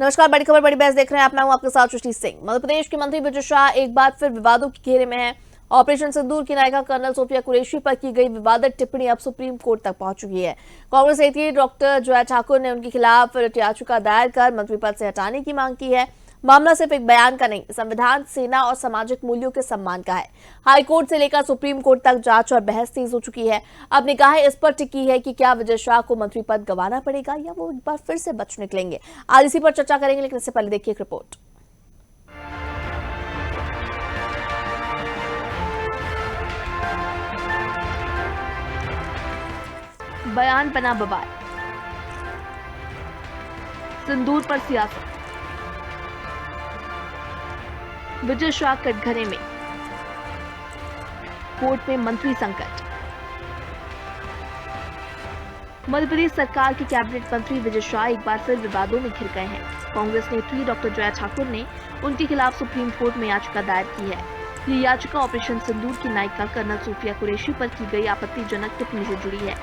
नमस्कार, बड़ी खबर बड़ी बहस देख रहे हैं आप। मैं हूं आपके साथ सृष्टि सिंह। मध्य प्रदेश के मंत्री विजय शाह एक बार फिर विवादों के घेरे में हैं। ऑपरेशन सिंदूर की नायिका कर्नल सोफिया कुरैशी पर की गई विवादित टिप्पणी अब सुप्रीम कोर्ट तक पहुंच चुकी है। कांग्रेस नेत्री डॉक्टर जया ठाकुर ने उनके खिलाफ रिट याचिका दायर कर मंत्री पद से हटाने की मांग की है। मामला सिर्फ एक बयान का नहीं, संविधान, सेना और सामाजिक मूल्यों के सम्मान का है। हाईकोर्ट से लेकर सुप्रीम कोर्ट तक जांच और बहस तेज हो चुकी है। अब निगाहें इस पर टिकी है कि क्या विजय शाह को मंत्री पद गंवाना पड़ेगा या वो एक बार फिर से बच निकलेंगे। आज इसी पर चर्चा करेंगे, लेकिन इससे पहले देखिए एक रिपोर्ट। बयान बना बवाल, सिंदूर पर सियासत, विजय शाह कटघरे में, कोर्ट में मंत्री संकट। मध्य प्रदेश सरकार के कैबिनेट मंत्री विजय शाह एक बार फिर विवादों में घिर गए हैं। कांग्रेस नेत्री डॉक्टर जया ठाकुर ने उनके खिलाफ सुप्रीम कोर्ट में याचिका दायर की है। ये याचिका ऑपरेशन सिंदूर की नायिका कर्नल सोफिया कुरैशी पर की गई आपत्तिजनक टिप्पणी से जुड़ी है।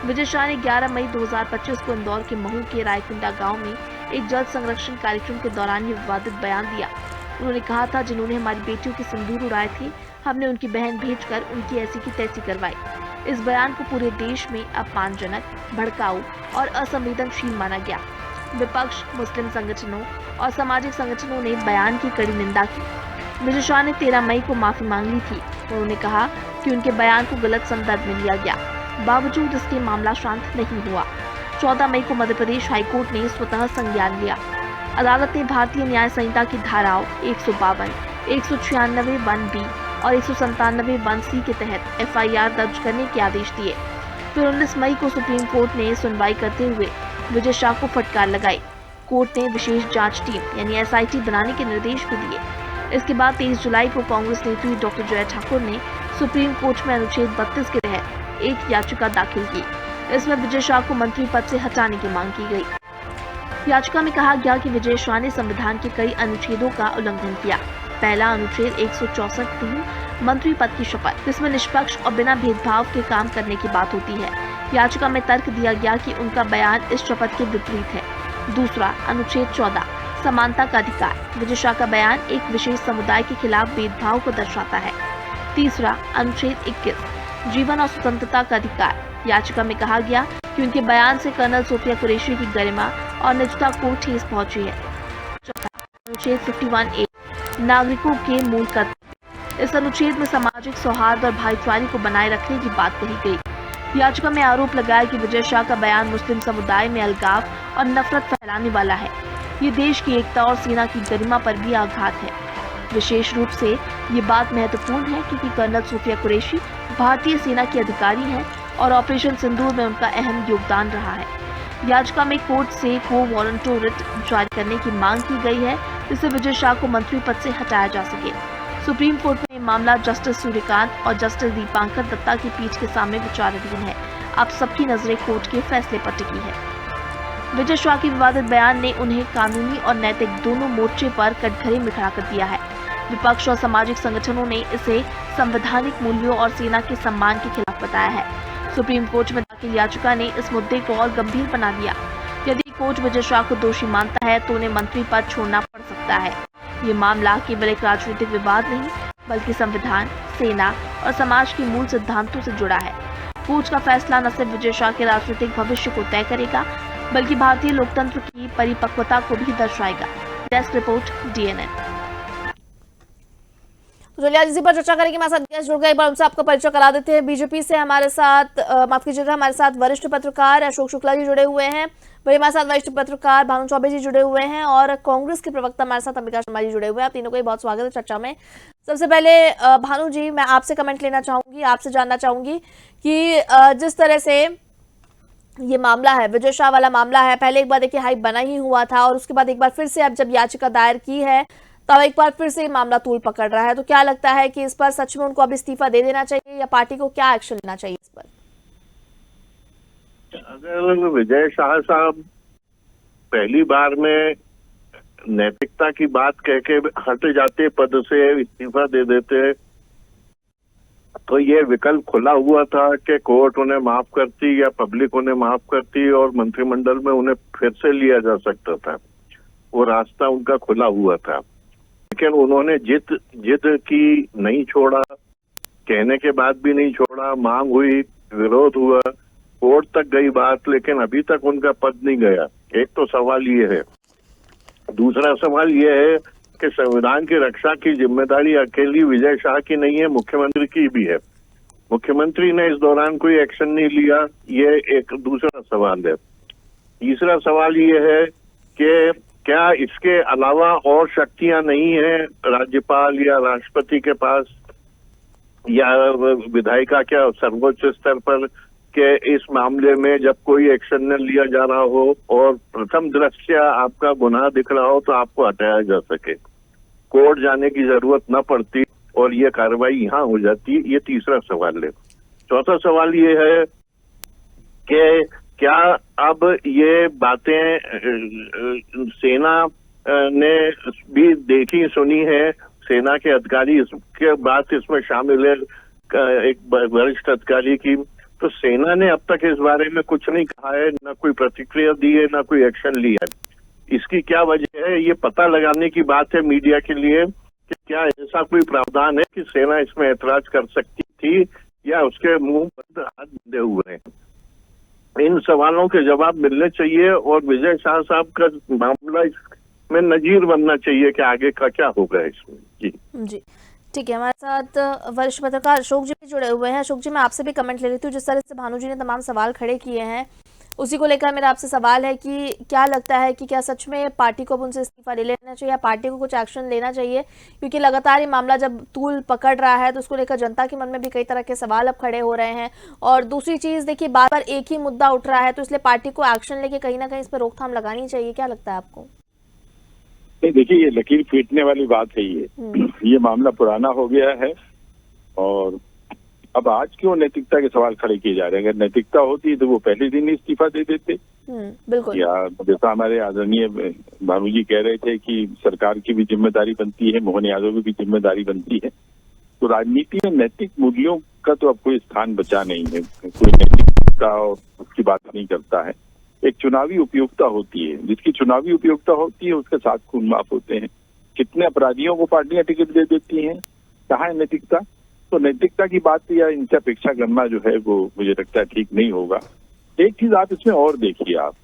विजय शाह ने 11 मई 2025 को इंदौर के महू के रायकुंडा गांव में एक जल संरक्षण कार्यक्रम के दौरान ये विवादित बयान दिया। उन्होंने कहा था, जिन्होंने हमारी बेटियों के सिंदूर उड़ाए थे, हमने उनकी बहन भेजकर उनकी ऐसी की तैसी करवाई। इस बयान को पूरे देश में अपमानजनक, भड़काऊ और असंवेदनशील माना गया। विपक्ष, मुस्लिम संगठनों और सामाजिक संगठनों ने बयान की कड़ी निंदा की। विजय शाह ने 13 मई को माफी मांग ली थी। उन्होंने कहा कि उनके बयान को गलत संदर्भ में लिया गया। बावजूद इसके मामला शांत नहीं हुआ। 14 मई को मध्य प्रदेश हाईकोर्ट ने स्वतः संज्ञान लिया। अदालत ने भारतीय न्याय संहिता की धाराओं 152, 196 1B और 197 1C के तहत FIR दर्ज करने के आदेश दिए। फिर 19 मई को सुप्रीम कोर्ट ने सुनवाई करते हुए विजय शाह को फटकार लगाई। कोर्ट ने विशेष जांच टीम यानी SIT बनाने के निर्देश भी दिए। इसके बाद 23 जुलाई को कांग्रेस नेत्री डॉक्टर जया ठाकुर ने सुप्रीम कोर्ट में अनुच्छेद 32 के तहत एक याचिका दाखिल की। इसमें विजय शाह को मंत्री पद से हटाने की मांग की गई। याचिका में कहा गया कि विजय शाह ने संविधान के कई अनुच्छेदों का उल्लंघन किया। पहला अनुच्छेद 164(3) मंत्री पद की शपथ, जिसमें निष्पक्ष और बिना भेदभाव के काम करने की बात होती है। याचिका में तर्क दिया गया कि उनका बयान इस शपथ के विपरीत है। दूसरा, अनुच्छेद 14 समानता का अधिकार, विजय शाह का बयान एक विशेष समुदाय के खिलाफ भेदभाव को दर्शाता है। तीसरा, अनुच्छेद 21 जीवन और स्वतंत्रता का अधिकार। याचिका में कहा गया कि उनके बयान से कर्नल सोफिया कुरैशी की गरिमा और निजता को ठेस पहुंची है। चौथा, अनुच्छेद 51A नागरिकों के मूल कर्तव्य। इस अनुच्छेद में सामाजिक सौहार्द और भाईचारे को बनाए रखने की बात कही गई। याचिका में आरोप लगाया कि विजय शाह का बयान मुस्लिम समुदाय में अलगाव और नफरत फैलाने वाला है। ये देश की एकता और सेना की गरिमा पर भी आघात है। विशेष रूप से ये बात महत्वपूर्ण है क्योंकि कर्नल सोफिया कुरैशी भारतीय सेना की अधिकारी हैं और ऑपरेशन सिंदूर में उनका अहम योगदान रहा है। याचिका में कोर्ट से को वारंटो रिट जारी करने की मांग की गई है, जिससे विजय शाह को मंत्री पद से हटाया जा सके। सुप्रीम कोर्ट में मामला जस्टिस सूर्यकांत और जस्टिस दीपांकर दत्ता की पीठ के सामने विचाराधीन है। अब सबकी नजरें कोर्ट के फैसले पर टिकी है। विजय शाह के विवादित बयान ने उन्हें कानूनी और नैतिक दोनों मोर्चे पर कटघरे में खड़ा कर दिया है। विपक्ष और सामाजिक संगठनों ने इसे संवैधानिक मूल्यों और सेना के सम्मान के खिलाफ बताया है। सुप्रीम कोर्ट में दाखिल याचिका ने इस मुद्दे को और गंभीर बना दिया। यदि कोर्ट विजय शाह को दोषी मानता है तो उन्हें मंत्री पद छोड़ना पड़ सकता है। ये मामला केवल एक राजनीतिक विवाद नहीं, बल्कि संविधान, सेना और समाज के मूल सिद्धांतों से जुड़ा है। कोर्ट का फैसला न सिर्फ विजय शाह के राजनीतिक भविष्य को तय करेगा, बल्कि भारतीय लोकतंत्र की परिपक्वता को भी दर्शाएगा। Desk report, DNN। तो चलिए आज इसी पर चर्चा करेंगे। हमारे साथ गेस्ट जुड़ गए, एक बार उनसे आपका परिचय करा देते हैं। बीजेपी से हमारे साथ माफ कीजिएगा, हमारे साथ वरिष्ठ पत्रकार अशोक शुक्ला जी जुड़े हुए हैं। वही हमारे साथ वरिष्ठ पत्रकार भानु चौबे जी जुड़े हुए हैं और कांग्रेस के प्रवक्ता हमारे साथ अंबिका शर्मा जी जुड़े हुए हैं। आप तीनों को बहुत स्वागत है चर्चा में। सबसे पहले भानु जी, मैं आपसे कमेंट लेना चाहूंगी, आपसे जानना चाहूंगी कि जिस तरह से ये मामला है, विजय शाह वाला मामला है, पहले एक बार देखिए हाइप बना ही हुआ था और उसके बाद एक बार फिर से अब जब याचिका दायर की है तब एक बार फिर से मामला तूल पकड़ रहा है। तो क्या लगता है कि इस पर सच में उनको अब इस्तीफा दे देना चाहिए या पार्टी को क्या एक्शन लेना चाहिए इस पर? अगर विजय शाह साहब पहली बार में नैतिकता की बात कह के हट जाते, पद से इस्तीफा दे देते, तो ये विकल्प खुला हुआ था कि कोर्ट उन्हें माफ करती या पब्लिक उन्हें माफ करती और मंत्रिमंडल में उन्हें फिर से लिया जा सकता था। वो रास्ता उनका खुला हुआ था, लेकिन उन्होंने जिद की, नहीं छोड़ा, कहने के बाद भी नहीं छोड़ा, मांग हुई, विरोध हुआ, कोर्ट तक गई बात, लेकिन अभी तक उनका पद नहीं गया। एक तो सवाल ये है। दूसरा सवाल ये है कि संविधान की रक्षा की जिम्मेदारी अकेली विजय शाह की नहीं है, मुख्यमंत्री की भी है। मुख्यमंत्री ने इस दौरान कोई एक्शन नहीं लिया, ये एक दूसरा सवाल है। तीसरा सवाल ये है कि क्या इसके अलावा और शक्तियां नहीं है राज्यपाल या राष्ट्रपति के पास या विधायिका क्या सर्वोच्च स्तर पर, कि इस मामले में जब कोई एक्शन न लिया जा रहा हो और प्रथम दृष्टया आपका गुनाह दिख रहा हो तो आपको हटाया जा सके, कोर्ट जाने की जरूरत न पड़ती और ये कार्रवाई यहाँ हो जाती। ये तीसरा सवाल है। चौथा सवाल ये है कि क्या अब ये बातें सेना ने भी देखी सुनी है, सेना के अधिकारी इसके बात इसमें शामिल है, एक वरिष्ठ अधिकारी की, तो सेना ने अब तक इस बारे में कुछ नहीं कहा है, ना कोई प्रतिक्रिया दी है, ना कोई एक्शन लिया है। इसकी क्या वजह है? ये पता लगाने की बात है मीडिया के लिए कि क्या ऐसा कोई प्रावधान है कि सेना इसमें ऐतराज कर सकती थी या उसके मुंह बंद हाथ बंधे हुए हैं। इन सवालों के जवाब मिलने चाहिए और विजय शाह साहब का मामला इसमें नजीर बनना चाहिए कि आगे का क्या होगा इसमें। जी ठीक है, हमारे साथ वरिष्ठ पत्रकार अशोक जी भी जुड़े हुए हैं। अशोक जी, मैं आपसे भी कमेंट ले लेती हूँ। जिस तरह से भानु जी ने तमाम सवाल खड़े किए हैं, उसी को लेकर मेरा आपसे सवाल है कि क्या लगता है कि क्या सच में पार्टी को अब उनसे इस्तीफा ले लेना चाहिए या पार्टी को कुछ एक्शन लेना चाहिए? क्योंकि लगातार ये मामला जब तूल पकड़ रहा है तो उसको लेकर जनता के मन में भी कई तरह के सवाल अब खड़े हो रहे हैं। और दूसरी चीज़ देखिए, बार बार एक ही मुद्दा उठ रहा है, तो इसलिए पार्टी को एक्शन लेके कहीं ना कहीं इस पर रोकथाम लगानी चाहिए। क्या लगता है आपको? देखिए, ये लकीर पीटने वाली बात है। ये मामला पुराना हो गया है और अब आज क्यों नैतिकता के सवाल खड़े किए जा रहे हैं? अगर नैतिकता होती तो वो पहले दिन ही इस्तीफा दे देते। बिल्कुल। या जैसा हमारे आदरणीय भानु जी कह रहे थे कि सरकार की भी जिम्मेदारी बनती है, मोहन यादव की भी जिम्मेदारी बनती है। तो राजनीति में नैतिक मूल्यों का तो अब कोई स्थान बचा नहीं है। कोई नैतिकता और उसकी बात नहीं करता है। एक चुनावी उपयोगिता होती है, जिसकी चुनावी उपयोगिता होती है उसके साथ खून माफ होते हैं। कितने अपराधियों को पार्टियां टिकट दे देती हैं, कहाँ है नैतिकता? तो नैतिकता की बात या इनसे अपेक्षा करना जो है वो मुझे लगता है ठीक नहीं होगा। एक चीज आप इसमें और देखिए, आप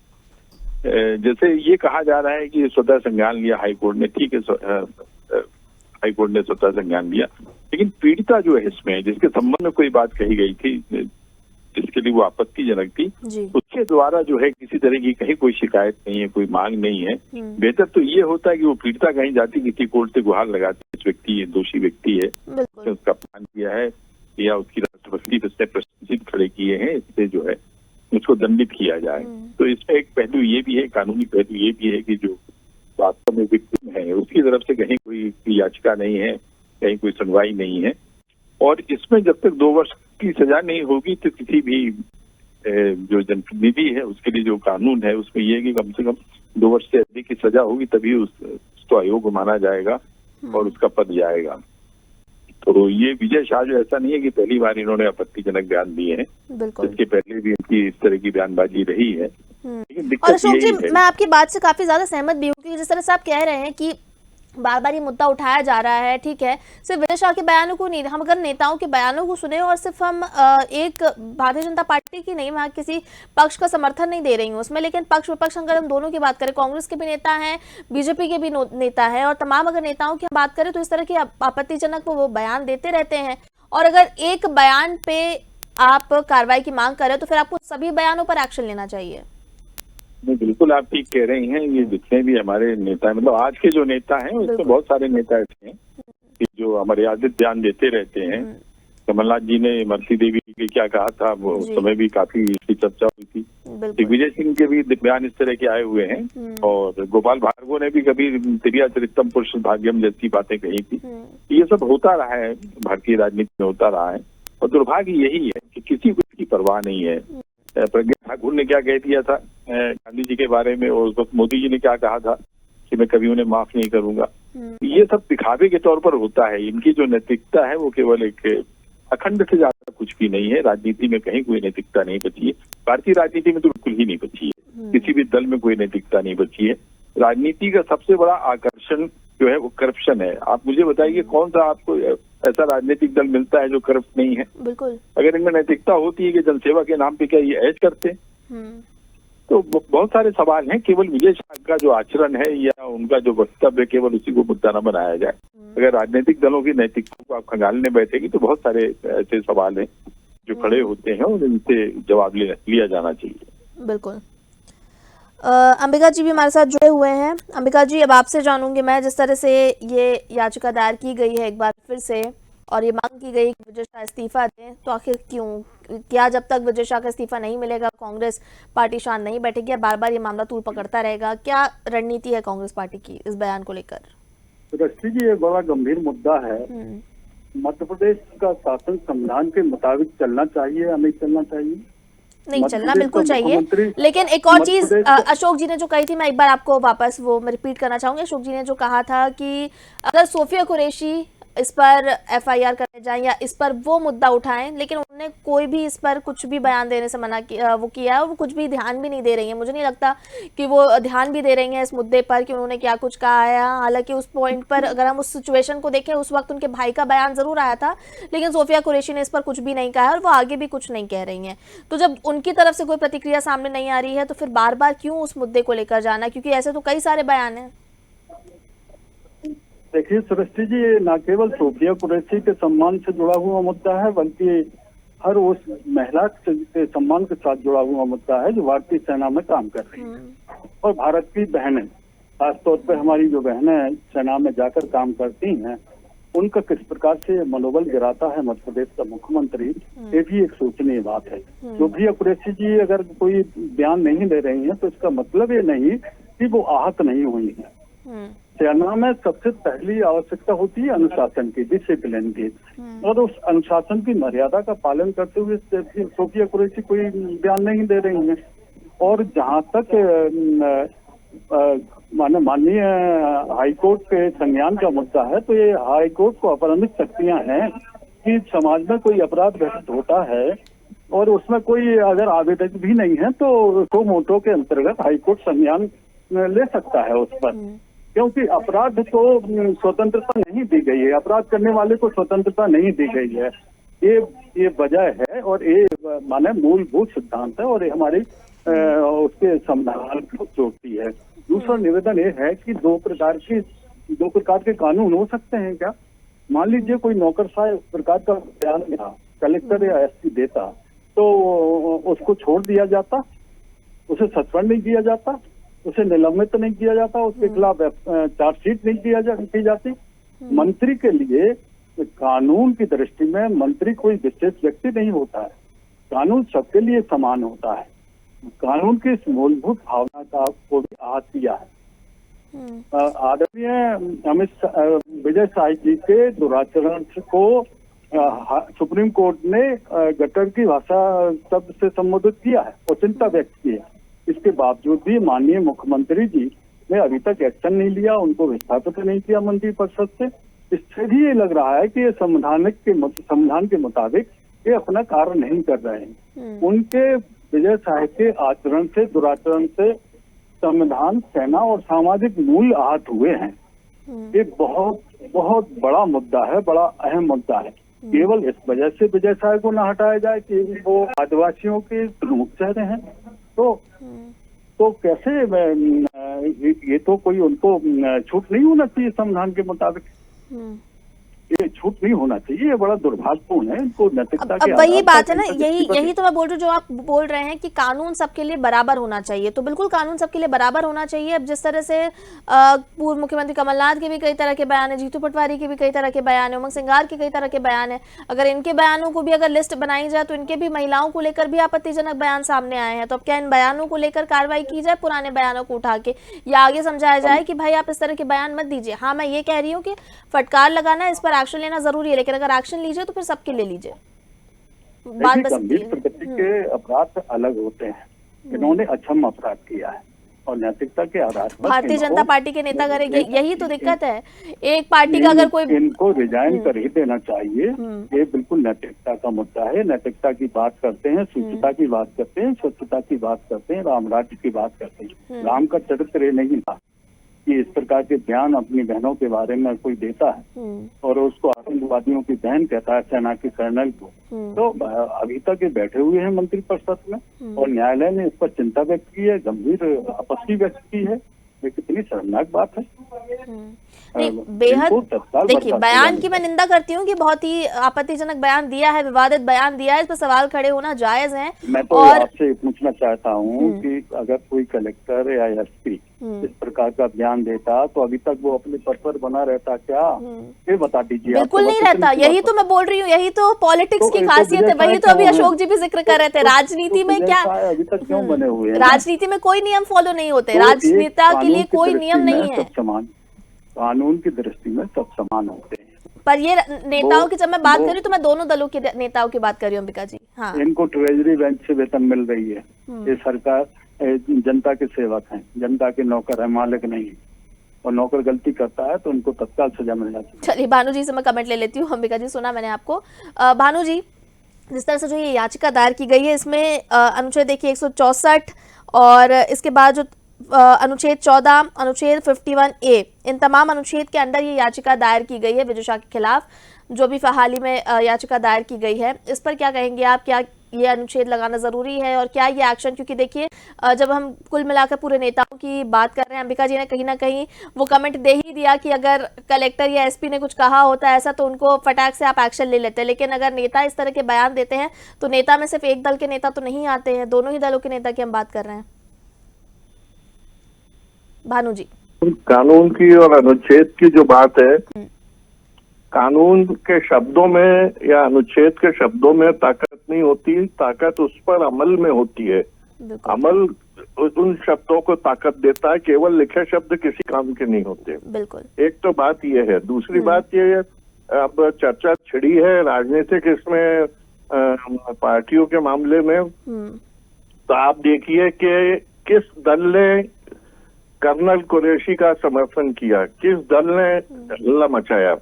जैसे ये कहा जा रहा है कि स्वतः संज्ञान लिया हाईकोर्ट ने, ठीक है, हाईकोर्ट ने स्वतः संज्ञान लिया, लेकिन पीड़िता जो है इसमें, जिसके संबंध में कोई बात कही गई थी, जिसके लिए वो आपत्तिजनक थी, उसके द्वारा जो है किसी तरह की कहीं कोई शिकायत नहीं है, कोई मांग नहीं है। बेहतर तो ये होता है कि वो पीड़िता कहीं जाती, किसी कोर्ट से गुहार लगाती, इस व्यक्ति ये दोषी व्यक्ति है, उसका अपमान किया है या उसकी राष्ट्रपति पे प्रश्न खड़े किए हैं, इससे जो है उसको दंडित किया जाए। तो इसमें एक पहलू ये भी है, कानूनी पहलू ये भी है कि जो वास्तव में विक्टिम है उसकी तरफ से कहीं कोई याचिका नहीं है, कहीं कोई सुनवाई नहीं है। और इसमें जब तक 2 वर्ष की सजा नहीं होगी तो किसी भी जो जनप्रतिनिधि है उसके लिए जो कानून है उसमें ये है कि कम से कम 2 वर्ष से अधिक की सजा होगी, तभी उसको अयोग्य माना जाएगा और उसका पद जाएगा। तो ये विजय शाह जो ऐसा नहीं है कि पहली बार इन्होंने आपत्तिजनक बयान दिए हैं, इसके पहले भी इनकी इस तरह की बयानबाजी रही है। लेकिन और अशोक जी, मैं आपकी बात से काफी ज्यादा सहमत भी हूँ, क्योंकि जिस तरह से आप कह रहे हैं कि बार बार ये मुद्दा उठाया जा रहा है, ठीक है, सिर्फ विजय शाह के बयानों को नहीं, हम अगर नेताओं के बयानों को सुने और सिर्फ हम एक भारतीय जनता पार्टी की नहीं, मैं किसी पक्ष का समर्थन नहीं दे रही हूँ उसमें, लेकिन पक्ष विपक्ष अगर हम दोनों की बात करें, कांग्रेस के भी नेता हैं, बीजेपी के भी नेता है, और तमाम अगर नेताओं की बात करें तो इस तरह की आपत्तिजनक वो बयान देते रहते हैं। और अगर एक बयान पे आप कार्रवाई की मांग करें तो फिर आपको सभी बयानों पर एक्शन लेना चाहिए। नहीं, बिल्कुल आप ठीक कह रही हैं। ये जितने भी हमारे नेता, मतलब आज के जो नेता हैं उसमें बहुत सारे नेता ऐसे हैं कि जो अमर्यादित बयान देते रहते हैं। कमलनाथ जी ने इमरती देवी के क्या कहा था, वो उस समय भी काफी इसकी चर्चा हुई थी। दिग्विजय सिंह के भी बयान इस तरह के आए हुए हैं और गोपाल भार्गव ने भी कभी तिरिया चरितम पुरुष भाग्यम जैसी बातें कही थी। ये सब होता रहा है, भारतीय राजनीति में होता रहा है और दुर्भाग्य यही है कि किसी को इसकी परवाह नहीं है। प्रज्ञा ठाकुर ने क्या कह दिया था गांधी जी के बारे में और उस वक्त मोदी जी ने क्या कहा था कि मैं कभी उन्हें माफ नहीं करूंगा। ये सब दिखावे के तौर पर होता है। इनकी जो नैतिकता है वो केवल एक अखंड से ज्यादा कुछ भी नहीं है। राजनीति में कहीं कोई नैतिकता नहीं बची है, भारतीय राजनीति में तो बिल्कुल ही नहीं बची है, किसी भी दल में कोई नैतिकता नहीं बची है। राजनीति का सबसे बड़ा आकर्षण जो है वो करप्शन है। आप मुझे बताइए कौन सा आपको ऐसा राजनीतिक दल मिलता है जो करप्ट नहीं है? बिल्कुल। अगर इनमें नैतिकता होती है कि जनसेवा के नाम पे क्या ये ऐश करते? तो बहुत सारे सवाल हैं। केवल विजय शाह का जो आचरण है या उनका जो वक्तव्य है केवल उसी को मुद्दा न बनाया जाए। अगर राजनीतिक दलों की नैतिकता को आप खंगालने बैठेगी तो बहुत सारे ऐसे सवाल हैं जो खड़े होते हैं और इनसे जवाब लिया जाना चाहिए। बिल्कुल। अंबिका जी भी हमारे साथ जुड़े हुए हैं। अंबिका जी, अब आपसे जानूंगी मैं, जिस तरह से ये याचिका दायर की गई है एक बार फिर से और ये मांग की गई कि विजय शाह इस्तीफा दें, तो आखिर क्यों? क्या जब तक विजय शाह का इस्तीफा नहीं मिलेगा कांग्रेस पार्टी शांत नहीं बैठेगी, बार बार ये मामला तूल पकड़ता रहेगा? क्या रणनीति है कांग्रेस पार्टी की इस बयान को लेकर? दृष्टि जी, ये बड़ा गंभीर मुद्दा है। मध्य प्रदेश का शासन संविधान के मुताबिक चलना चाहिए या नहीं चलना चाहिए? नहीं, चलना बिल्कुल चाहिए, लेकिन एक और चीज अशोक जी ने जो कही थी, मैं एक बार आपको वापस वो मैं रिपीट करना चाहूंगी। अशोक जी ने जो कहा था कि अगर सोफिया कुरैशी इस पर एफआईआर करने जाएं या इस पर वो मुद्दा उठाएं, लेकिन उन्होंने कोई भी इस पर कुछ भी बयान देने से मना किया, वो किया है, और वो कुछ भी ध्यान भी नहीं दे रही है। मुझे नहीं लगता कि वो ध्यान भी दे रही हैं इस मुद्दे पर कि उन्होंने क्या कुछ कहा है। हालांकि उस पॉइंट पर अगर हम उस सिचुएशन को देखें, उस वक्त उनके भाई का बयान जरूर आया था, लेकिन सोफिया कुरैशी ने इस पर कुछ भी नहीं कहा और वो आगे भी कुछ नहीं कह रही हैं। तो जब उनकी तरफ से कोई प्रतिक्रिया सामने नहीं आ रही है तो फिर बार बार क्यों उस मुद्दे को लेकर जाना? क्योंकि ऐसे तो कई सारे बयान हैं। देखिए सृष्टि जी, ये न केवल सोफिया कुरैशी के सम्मान से जुड़ा हुआ मुद्दा है, बल्कि हर उस महिला के सम्मान के साथ जुड़ा हुआ मुद्दा है जो भारतीय सेना में काम कर रही है और भारत की बहनें, खासतौर पर हमारी जो बहनें सेना में जाकर काम करती हैं, उनका किस प्रकार से मनोबल गिराता है मध्य प्रदेश का मुख्यमंत्री, ये भी एक सोचनीय बात है। सोफिया कुरैशी जी अगर कोई बयान नहीं दे रही है तो इसका मतलब ये नहीं कि वो आहत नहीं हुई है। सेना में सबसे पहली आवश्यकता होती है अनुशासन की, डिसिप्लिन की, और उस अनुशासन की मर्यादा का पालन करते हुए सोफिया कुरैशी कोई बयान नहीं दे रही हैं। और जहां तक माननीय हाईकोर्ट के संज्ञान का मुद्दा है, तो ये हाईकोर्ट को अपराधिक शक्तियां हैं कि समाज में कोई अपराध घटित होता है और उसमें कोई अगर आवेदक भी नहीं है तो सो मोटो के अंतर्गत हाईकोर्ट संज्ञान ले सकता है उस पर, क्योंकि अपराध को स्वतंत्रता नहीं दी गई है, अपराध करने वाले को स्वतंत्रता नहीं दी गई है। ये वजह है और ये माने मूलभूत सिद्धांत है और ये हमारी उसके संविधान को जोड़ती है। दूसरा निवेदन ये है कि दो प्रकार के कानून हो सकते हैं क्या? मान लीजिए कोई नौकरशाह प्रकार का बयान कलेक्टर या एसपी देता तो उसको छोड़ दिया जाता, उसे सस्पेंड नहीं किया जाता, उसे निलंबित नहीं किया जाता, उसके खिलाफ चार्जशीट नहीं की जाती। मंत्री के लिए कानून की दृष्टि में मंत्री कोई विशेष व्यक्ति नहीं होता है, कानून सबके लिए समान होता है। कानून की इस मूलभूत भावना का को भी आहत किया है। आदरणीय विजय शाह जी के दुराचरण को सुप्रीम कोर्ट ने गटर की भाषा शब्द से संबोधित किया है और चिंता व्यक्त की है। इसके बावजूद भी माननीय मुख्यमंत्री जी ने अभी तक एक्शन नहीं लिया, उनको विस्थापित नहीं किया मंत्री परिषद से। इससे भी ये लग रहा है कि ये संविधान के मुताबिक ये अपना कार्य नहीं कर रहे हैं। उनके विजय शाह के आचरण से, दुराचरण से संविधान, सेना और सामाजिक मूल्य आहत हुए हैं। ये बहुत बहुत बड़ा मुद्दा है, बड़ा अहम मुद्दा है। केवल इस वजह से विजय शाह को न हटाया जाए कि वो आदिवासियों के प्रमुख चेहरे हैं, तो कैसे ये तो कोई उनको छूट नहीं होना चाहिए संविधान के मुताबिक। ये छूट नहीं होना चाहिए, ये बड़ा दुर्भाग्यपूर्ण है। इनको नैतिकता के वही बात है ना, यही तो मैं बोल रही हूँ, जो आप बोल रहे हैं कि कानून सबके लिए बराबर होना चाहिए, तो बिल्कुल कानून सबके लिए बराबर होना चाहिए। अब जिस तरह से पूर्व मुख्यमंत्री कमलनाथ के भी कई तरह के बयान है, जीतू पटवारी के भी कई तरह के बयान है, उमंग सिंघार के कई तरह के बयान है, अगर इनके बयानों को भी अगर लिस्ट बनाई जाए तो इनके भी महिलाओं को लेकर भी आपत्तिजनक बयान सामने आए हैं। तो अब क्या इन बयानों को लेकर कार्रवाई की जाए, पुराने बयानों को उठा के, या आगे समझाया जाए कि भाई आप इस तरह के बयान मत दीजिए? हाँ, मैं ये कह रही हूँ कि फटकार लगाना, इस पर एक्शन लेना जरूरी है, लेकिन अगर एक्शन लीजिए तो फिर सबके ले लीजिए। गंभीर प्रकृति के अपराध अलग होते हैं, इन्होंने अक्षम अपराध किया है और नैतिकता के आधार पर भारतीय जनता पार्टी के नेता करेंगे, यही तो दिक्कत है। एक पार्टी का अगर कोई इनको रिजाइन कर ही देना चाहिए। ये बिल्कुल नैतिकता का मुद्दा है। नैतिकता की बात करते हैं, शुचिता की बात करते हैं, स्वच्छता की बात करते हैं, राम राज्य की बात करते हैं। राम का चरित्र नहीं था, कि इस प्रकार के बयान अपनी बहनों के बारे में कोई देता है और उसको आतंकवादियों की बहन कहता है सेना के कर्नल को, तो अभी तक ये बैठे हुए हैं मंत्रिपरिषद में और न्यायालय ने इस पर चिंता व्यक्त की है, गंभीर आपत्ति व्यक्त की है। ये कितनी शर्मनाक बात है। नहीं, बेहद देखिए, बयान की मैं निंदा करती हूँ कि बहुत ही आपत्तिजनक बयान दिया है, विवादित बयान दिया है, इस पर सवाल खड़े होना जायज है। मैं तो आपसे पूछना चाहता हूँ कि अगर कोई कलेक्टर या एसपी इस प्रकार का बयान देता तो अभी तक वो अपने पद पर बना रहता क्या? ये बता दीजिए। बिल्कुल नहीं रहता, यही तो मैं बोल रही हूँ, यही तो पॉलिटिक्स की खासियत है। वही तो अभी अशोक जी भी जिक्र कर रहे थे। राजनीति में क्या अभी तक क्यों बने हुए हैं? राजनीति में कोई नियम फॉलो नहीं होते, राजनेता के लिए कोई नियम नहीं है। कानून की दृष्टि में सब समान होते हैं। पर ये नेताओं की जब मैं बात कर रही हूँ तो मैं दोनों दलों के नेताओं की बात कर रही हूँ अंबिका जी। हाँ, इनको ट्रेजरी बैंक से वेतन मिल रही है। ये सरकार जनता के सेवक हैं, जनता के नौकर है, मालिक नहीं। और नौकर गलती करता है तो उनको तत्काल सजा मिल जाती है। चलिए भानु जी से मैं कमेंट ले लेती हूँ। अंबिका जी, सुना मैंने आपको। भानु जी, जिस तरह से जो ये याचिका दायर की गई है इसमें अनुच्छेद देखिए 164 और इसके बाद जो अनुच्छेद 14, अनुच्छेद 51A, इन तमाम अनुच्छेद के अंदर ये याचिका दायर की गई है विजय शाह के खिलाफ, जो भी हाल ही में याचिका दायर की गई है। इस पर क्या कहेंगे आप? क्या ये अनुच्छेद लगाना जरूरी है और क्या ये एक्शन? क्योंकि देखिए, जब हम कुल मिलाकर पूरे नेताओं की बात कर रहे हैं, अंबिका जी ने कहीं ना कहीं वो कमेंट दे ही दिया कि अगर कलेक्टर या एसपी ने कुछ कहा होता ऐसा तो उनको फटाक से आप एक्शन ले लेते, लेकिन अगर नेता इस तरह के बयान देते हैं तो नेता में सिर्फ एक दल के नेता तो नहीं आते हैं, दोनों ही दलों के नेता की हम बात कर रहे हैं। भानु जी, कानून की और अनुच्छेद की जो बात है, कानून के शब्दों में या अनुच्छेद के शब्दों में ताकत नहीं होती, ताकत उस पर अमल में होती है। अमल उन शब्दों को ताकत देता है, केवल लिखे शब्द किसी काम के नहीं होते। बिल्कुल। एक तो बात ये है। दूसरी बात ये है, अब चर्चा छिड़ी है राजनीतिक इसमें पार्टियों के मामले में, तो आप देखिए कि किस दल ने कर्नल कुरैशी का समर्थन किया, किस दल ने हल्ला मचाया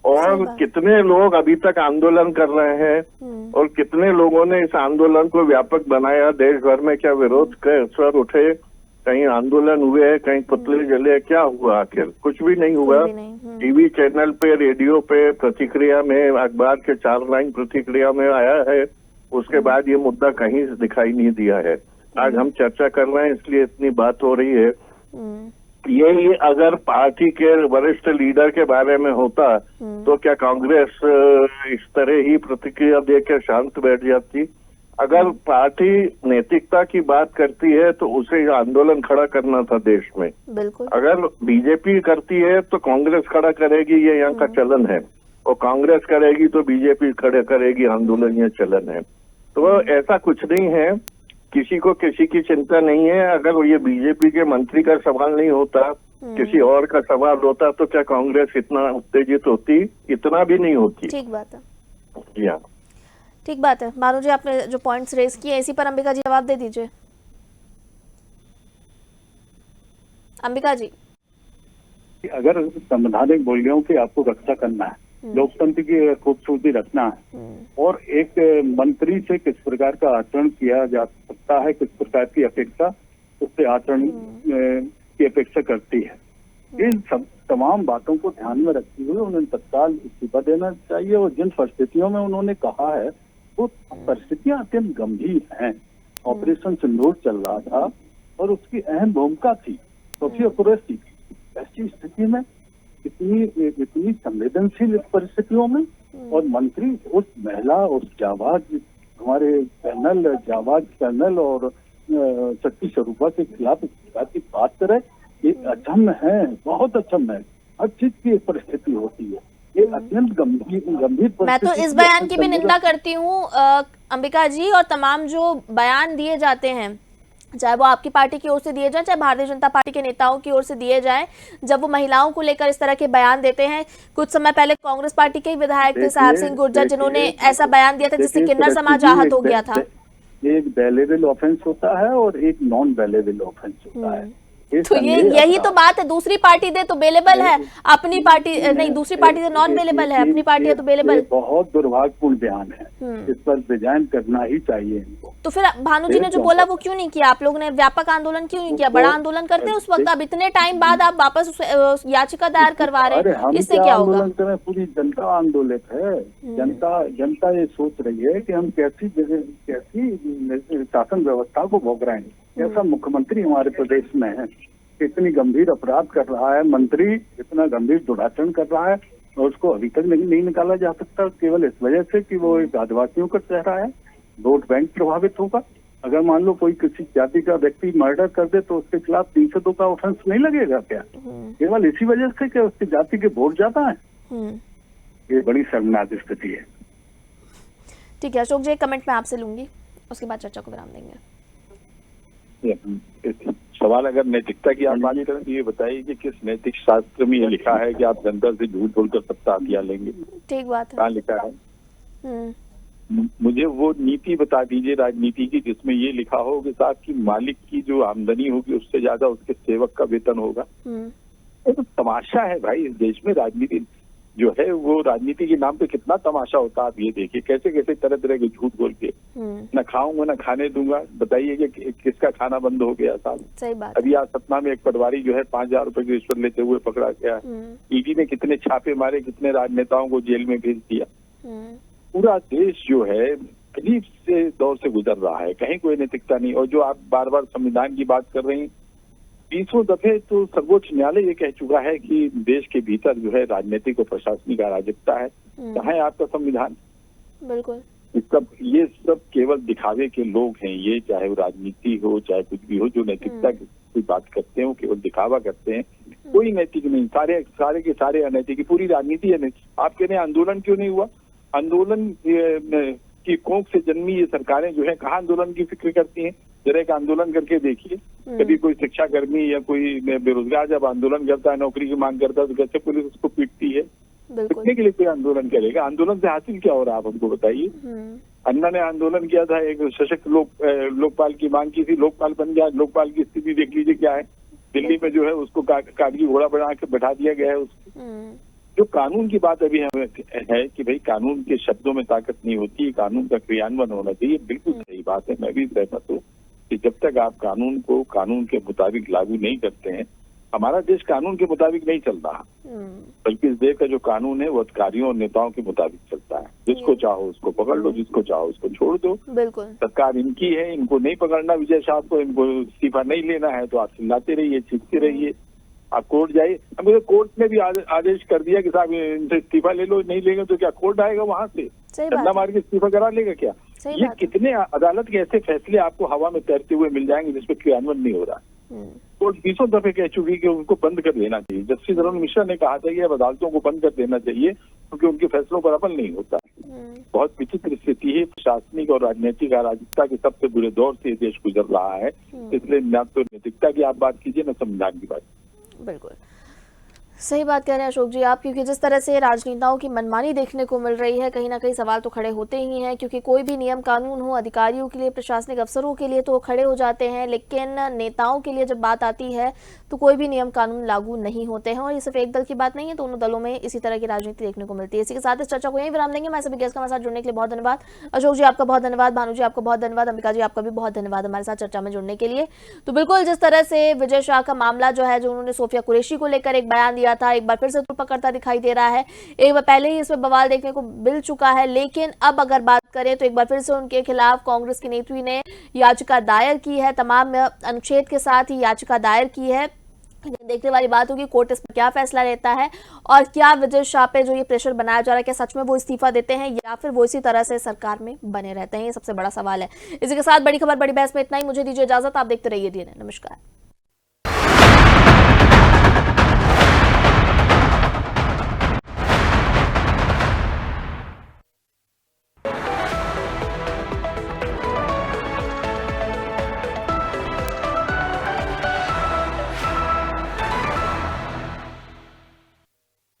और कितने लोग अभी तक आंदोलन कर रहे हैं और कितने लोगों ने इस आंदोलन को व्यापक बनाया। देश भर में क्या विरोध के स्वर उठे, कहीं आंदोलन हुए, कहीं पुतले जले, क्या हुआ? आखिर कुछ भी नहीं हुआ। टीवी चैनल पे, रेडियो पे प्रतिक्रिया में, अखबार के 4 लाइन प्रतिक्रिया में आया है, उसके बाद ये मुद्दा कहीं दिखाई नहीं दिया है। आज हम चर्चा कर रहे हैं इसलिए इतनी बात हो रही है। यही अगर पार्टी के वरिष्ठ लीडर के बारे में होता तो क्या कांग्रेस इस तरह ही प्रतिक्रिया देकर शांत बैठ जाती? अगर पार्टी नैतिकता की बात करती है तो उसे आंदोलन खड़ा करना था देश में। बिल्कुल। अगर बीजेपी करती है तो कांग्रेस खड़ा करेगी, ये यहाँ का चलन है, और कांग्रेस करेगी तो बीजेपी खड़े करेगी, आंदोलन ये चलन है। तो ऐसा कुछ नहीं है, किसी को किसी की चिंता नहीं है। अगर ये बीजेपी के मंत्री का सवाल नहीं होता, किसी और का सवाल होता, तो क्या कांग्रेस इतना उत्तेजित होती? इतना भी नहीं होती। ठीक बात है। या ठीक बात है। मानो जी, आपने जो पॉइंट्स रेज किए इसी पर अंबिका जी जवाब दे दीजिए। अंबिका जी, अगर संवैधानिक मूल्यों की आपको रक्षा करना है, लोकतंत्र की खूबसूरती रखना है और एक मंत्री से किस प्रकार का आचरण किया जा सकता है, किस प्रकार की अपेक्षा उससे आचरण की अपेक्षा करती है, इन सब तमाम बातों को ध्यान में रखते हुए उन्हें तत्काल इस्तीफा देना चाहिए। और जिन परिस्थितियों में उन्होंने कहा है वो परिस्थितियां अत्यंत गंभीर हैं। ऑपरेशन सिंदूर चल रहा था और उसकी अहम भूमिका थी सोफिया कुरैशी। ऐसी स्थिति में इतनी संवेदनशील परिस्थितियों में और मंत्री उस महिला, उस जाबाज, हमारे जाबाज कर्नल और शक्ति स्वरूपा के खिलाफ इस प्रकार की बात करे, ये अचम्म है, बहुत अचम्म है। हर चीज की परिस्थिति होती है, ये अत्यंत गंभीर। मैं तो इस बयान की भी निंदा करती हूँ अंबिका जी, और तमाम जो बयान दिए जाते हैं, चाहे वो आपकी पार्टी की ओर से दिए जाएं, चाहे भारतीय जनता पार्टी के नेताओं की ओर से दिए जाएं, जब वो महिलाओं को लेकर इस तरह के बयान देते हैं। कुछ समय पहले कांग्रेस पार्टी के ही विधायक थे साहब सिंह गुर्जर, जिन्होंने ऐसा बयान दिया था जिससे किन्नर समाज आहत हो गया था। एक वैलेबल ऑफेंस होता है और एक नॉन वैलेबल ऑफेंस होता है। तो ये यही तो बात है, दूसरी पार्टी दे तो बेलेबल है, अपनी पार्टी नहीं, दूसरी पार्टी से नॉन बेलेबल है, अपनी पार्टी है तो बेलेबल। बहुत दुर्भाग्यपूर्ण बयान है, इस पर रिजाइन करना ही चाहिए इनको। तो फिर भानु जी ने जो बोला वो क्यों नहीं किया? आप लोगों ने व्यापक आंदोलन क्यों नहीं किया? बड़ा आंदोलन करते उस वक्त, अब इतने टाइम बाद आप वापस उस याचिका दायर करवा रहे हैं, इससे क्या होगा? आंदोलन करें, पूरी जनता आंदोलित है। जनता ये सोच रही है कि हम कैसी शासन व्यवस्था को भोग रहे हैं। ऐसा मुख्यमंत्री हमारे प्रदेश में है, इतनी गंभीर अपराध कर रहा है, मंत्री इतना गंभीर दुराचरण कर रहा है और उसको अभी तक नहीं निकाला जा सकता, केवल इस वजह से कि वो एक आदिवासियों का चेहरा है, वोट बैंक प्रभावित होगा। अगर मान लो कोई किसी जाति का व्यक्ति मर्डर कर दे तो उसके खिलाफ 302 का ऑफेंस नहीं लगेगा क्या? केवल इसी वजह से कि उसकी जाति के वोट ज्यादा है। ये बड़ी शर्मनाक स्थिति है। ठीक है अशोक जी, एक कमेंट मैं आपसे लूंगी, उसके बाद चर्चा को विराम देंगे। सवाल अगर नैतिकता की आप बात करें तो ये बताइए कि किस नैतिक शास्त्र में ये लिखा है कि आप जनता से झूठ बोलकर सत्ता हथियार लेंगे? ठीक बात है। कहाँ लिखा है? मुझे वो नीति बता दीजिए राजनीति की जिसमें ये लिखा हो कि साहब की मालिक की जो आमदनी होगी उससे ज्यादा उसके सेवक का वेतन होगा। ये तो तमाशा है भाई। इस देश में राजनीति जो है वो राजनीति के नाम पे कितना तमाशा होता है। आप ये देखिए कैसे कैसे तरह तरह के झूठ बोल के न खाऊंगा न खाने दूंगा। बताइए कि किसका खाना बंद हो गया साहब? सही बात। अभी आज सतना में एक पटवारी जो है 5,000 रुपए की रिश्वत लेते हुए पकड़ा गया। ईडी ने कितने छापे मारे, कितने राजनेताओं को जेल में भेज दिया। पूरा देश जो है अजीब से दौर से गुजर रहा है, कहीं कोई नैतिकता नहीं। और जो आप बार बार संविधान की बात कर रही हैं, 20 दफे तो सर्वोच्च न्यायालय ये कह चुका है कि देश के भीतर जो है राजनीतिक और प्रशासनिक अराजकता है। कहाँ है आपका संविधान? बिल्कुल। ये सब केवल दिखावे के लोग हैं। ये चाहे वो राजनीति हो चाहे कुछ भी हो, जो नैतिकता की बात करते हैं वो केवल दिखावा करते हैं। कोई नैतिक नहीं, सारे के सारे अनैतिक। पूरी राजनीति है। आप कह रहे हैं आंदोलन क्यों नहीं हुआ? आंदोलन की कोख से जन्मी ये सरकारें जो है कहाँ आंदोलन की फिक्र करती हैं? जरा एक आंदोलन करके देखिए। कभी कोई शिक्षा कर्मी या कोई बेरोजगार जब आंदोलन करता है, नौकरी की मांग करता है, तो कैसे पुलिस उसको पीटती है? पीटने के लिए कोई आंदोलन करेगा? आंदोलन से हासिल क्या हो रहा है आप हमको बताइए। अन्ना ने आंदोलन किया था, एक सशक्त लोकपाल की मांग की थी, लोकपाल बन गया। लोकपाल की स्थिति देख लीजिए क्या है। दिल्ली में जो है उसको कागजी घोड़ा बना के बैठा दिया गया है। उसको जो कानून की बात अभी हमें है कि भाई कानून के शब्दों में ताकत नहीं होती, कानून का क्रियान्वयन होना चाहिए। बिल्कुल सही बात है, मैं भी सहमत हूँ कि जब तक आप कानून को कानून के मुताबिक लागू नहीं करते हैं, हमारा देश कानून के मुताबिक नहीं चल रहा, बल्कि इस देश का जो कानून है वो अधिकारियों और नेताओं के मुताबिक चलता है। जिसको चाहो उसको पकड़ लो, जिसको चाहो उसको छोड़ दो। बिल्कुल सरकार इनकी है, इनको नहीं पकड़ना विजय शाह को, इनको इस्तीफा नहीं लेना है तो आप चिल्लाते रहिए, चीखते रहिए। आप कोर्ट जाइए। अब कोर्ट ने भी आदेश कर दिया कि साहब इनसे इस्तीफा ले लो, नहीं लेंगे तो क्या कोर्ट आएगा वहां से डंडा मार के इस्तीफा करा लेगा क्या? ये कितने अदालत के ऐसे फैसले आपको हवा में तैरते हुए मिल जाएंगे जिसपे क्रियान्वयन नहीं हो रहा। कोर्ट 20 दफे कह चुकी कि उनको बंद कर देना चाहिए। जस्टिस अरुण मिश्रा ने कहा था कि अब अदालतों को बंद कर देना चाहिए क्योंकि उनके फैसलों पर अमल नहीं होता। बहुत विचित्र स्थिति है। प्रशासनिक और राजनीतिक अराजकता के सबसे बुरे दौर से देश गुजर रहा है। इसलिए न तो नैतिकता की आप बात कीजिए न संविधान की बात। बिल्कुल सही बात कह रहे हैं अशोक जी आप, क्योंकि जिस तरह से राजनेताओं की मनमानी देखने को मिल रही है, कहीं ना कहीं सवाल तो खड़े होते ही हैं। क्योंकि कोई भी नियम कानून हो अधिकारियों के लिए, प्रशासनिक अफसरों के लिए तो वो खड़े हो जाते हैं, लेकिन नेताओं के लिए जब बात आती है तो कोई भी नियम कानून लागू नहीं होते हैं। और ये सिर्फ एक दल की बात नहीं है, दोनों दलों में इसी तरह की राजनीति देखने को मिलती है। इसी के साथ इस चर्चा को यहीं विराम देंगे। मैं सभी गेस्ट हमारे साथ जुड़ने के लिए बहुत धन्यवाद। अशोक जी आपका बहुत धन्यवाद, भानु जी आपका बहुत धन्यवाद, अंबिका जी आपका भी बहुत धन्यवाद हमारे साथ चर्चा में जुड़ने के लिए। तो बिल्कुल जिस तरह से विजय शाह का मामला जो है, जो उन्होंने सोफिया कुरैशी को लेकर एक बयान दिया था, एक बार फिर से पकड़ता दिखाई दे रहा है। एक बार पहले ही इसमें बवाल देखने को मिल चुका है, लेकिन अब अगर बात करें तो एक बार फिर से उनके खिलाफ कांग्रेस की नेत्री ने याचिका दायर की है। तमाम अनुच्छेद के साथ ही याचिका दायर की है। देखने वाली बात होगी कोर्ट इस पर क्या फैसला लेता है और क्या विजय शाह पे जो ये प्रेशर बनाया जा रहा है, क्या सच में वो इस्तीफा देते हैं या फिर वो इसी तरह से सरकार में बने रहते हैं। ये सबसे बड़ा सवाल है। इसी के साथ बड़ी खबर बड़ी बहस में इतना ही। मुझे दीजिए इजाजत, आप देखते रहिए डीएनए। नमस्कार।